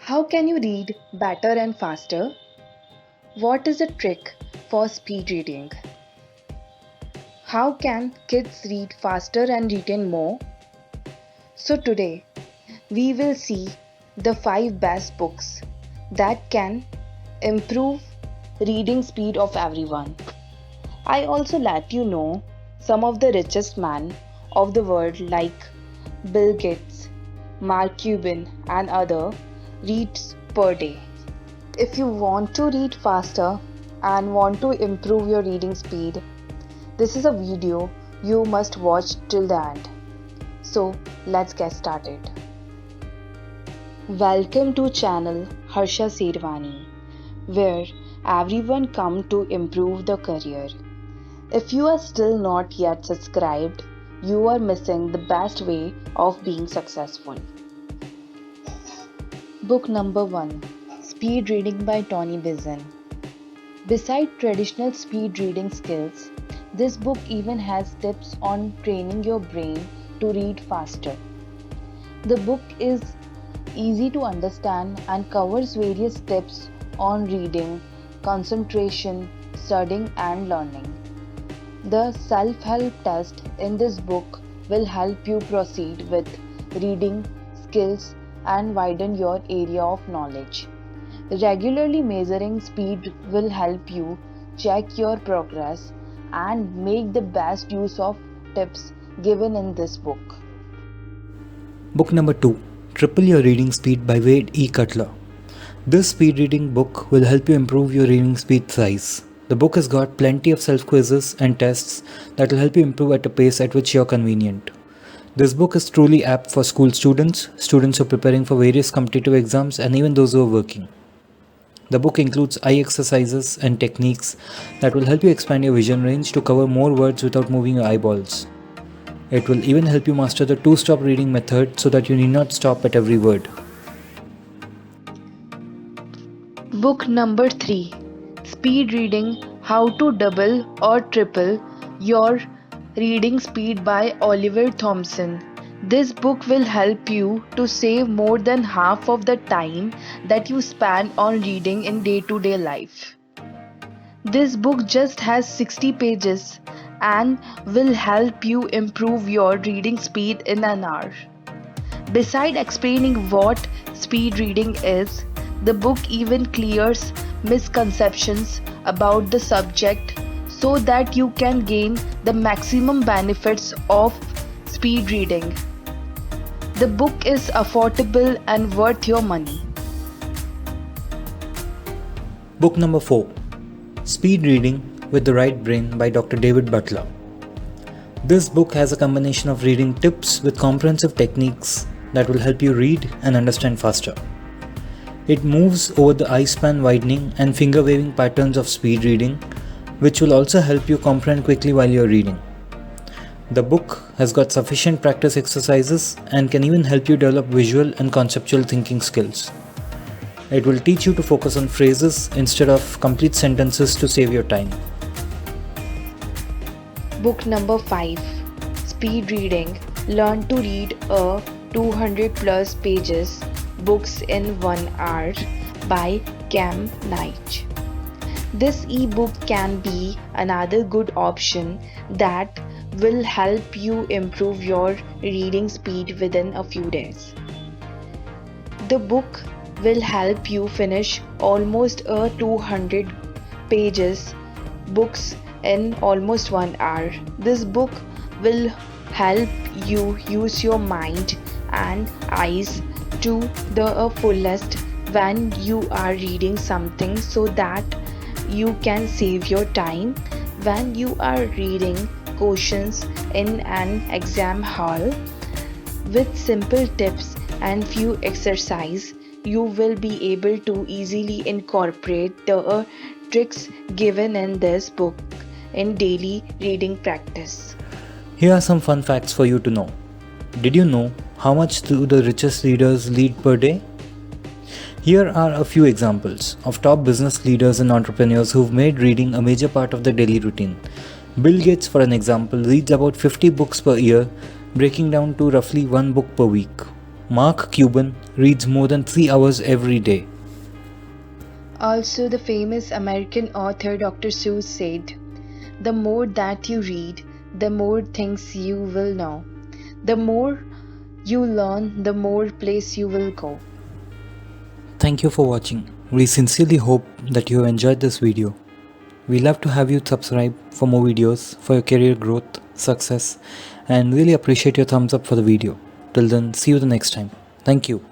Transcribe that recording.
How can you read better and faster? What is a trick for speed reading? How can kids read faster and retain more? So, today we will see the 5 best books that can improve reading speed of everyone. I also let you know some of the richest men of the world like Bill Gates, Mark Cuban and other reads per day. If you want to read faster and want to improve your reading speed, this is a video you must watch till the end. So let's get started. Welcome to channel Harsha Sirwani, where everyone come to improve the career. If you are still not yet subscribed, you are missing the best way of being successful. Book number 1, Speed Reading by Tony Buzan. Beside traditional speed reading skills, this book even has tips on training your brain to read faster. The book is easy to understand and covers various tips on reading, concentration, studying and learning. The self-help test in this book will help you proceed with reading skills and widen your area of knowledge. Regularly measuring speed will help you check your progress and make the best use of tips given in this book. Book number 2, Triple Your Reading Speed by Wade E. Cutler. This speed reading book will help you improve your reading speed size. The book has got plenty of self-quizzes and tests that will help you improve at a pace at which you are convenient. This book is truly apt for school students, students who are preparing for various competitive exams and even those who are working. The book includes eye exercises and techniques that will help you expand your vision range to cover more words without moving your eyeballs. It will even help you master the 2-stop reading method so that you need not stop at every word. Book number 3, Speed Reading How to Double or Triple Your Reading Speed by Oliver Thompson. This book will help you to save more than half of the time that you spend on reading in day-to-day life. This book just has 60 pages and will help you improve your reading speed in an hour. Besides explaining what speed reading is, the book even clears misconceptions about the subject so that you can gain the maximum benefits of speed reading. The book is affordable and worth your money. Book number 4, Speed Reading with the Right Brain by Dr. David Butler. This book has a combination of reading tips with comprehensive techniques that will help you read and understand faster. It moves over the eye span widening and finger waving patterns of speed reading, which will also help you comprehend quickly while you're reading. The book has got sufficient practice exercises and can even help you develop visual and conceptual thinking skills. It will teach you to focus on phrases instead of complete sentences to save your time. Book number 5, Speed Reading Learn to Read a 200 plus pages books in 1 hour by Cam Knight. This ebook can be another good option that will help you improve your reading speed within a few days. The book will help you finish almost a 200 pages books in almost 1 hour. This book will help you use your mind and eyes to the fullest when you are reading something so that you can save your time when you are reading questions in an exam hall. With simple tips and few exercises, you will be able to easily incorporate the tricks given in this book in daily reading practice. Here are some fun facts for you to know. Did you know how much do the richest leaders read per day? Here are a few examples of top business leaders and entrepreneurs who've made reading a major part of their daily routine. Bill Gates, for an example, reads about 50 books per year, breaking down to roughly 1 book per week. Mark Cuban reads more than 3 hours every day. Also, the famous American author Dr. Seuss said, "The more that you read, the more things you will know. The more you learn, the more place you will go." Thank you for watching. We sincerely hope that you have enjoyed this video. We love to have you subscribe for more videos for your career growth, success, and really appreciate your thumbs up for the video. Till then, see you the next time. Thank you.